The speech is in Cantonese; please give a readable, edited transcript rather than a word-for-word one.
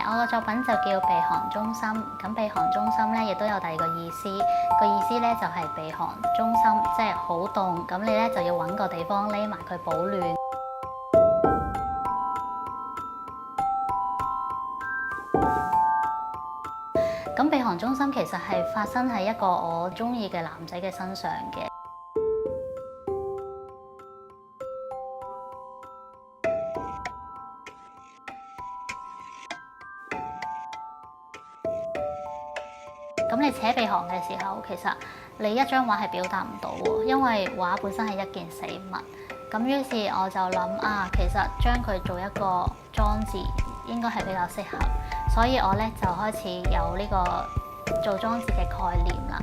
我個作品就叫避寒中心。咁避寒中心咧，亦都有第二個意思。個意思咧就係避寒中心，即係好凍，咁你咧就要揾個地方匿埋佢保暖。咁避寒中心其實係發生喺一個我中意嘅男仔嘅身上嘅。咁你扯鼻鼾嘅時候，其實你一張畫係表達唔到喎，因為畫本身係一件死物。咁於是我就諗其實將佢做一個裝置應該係比較適合，所以我咧就開始有呢個做裝置嘅概念啦。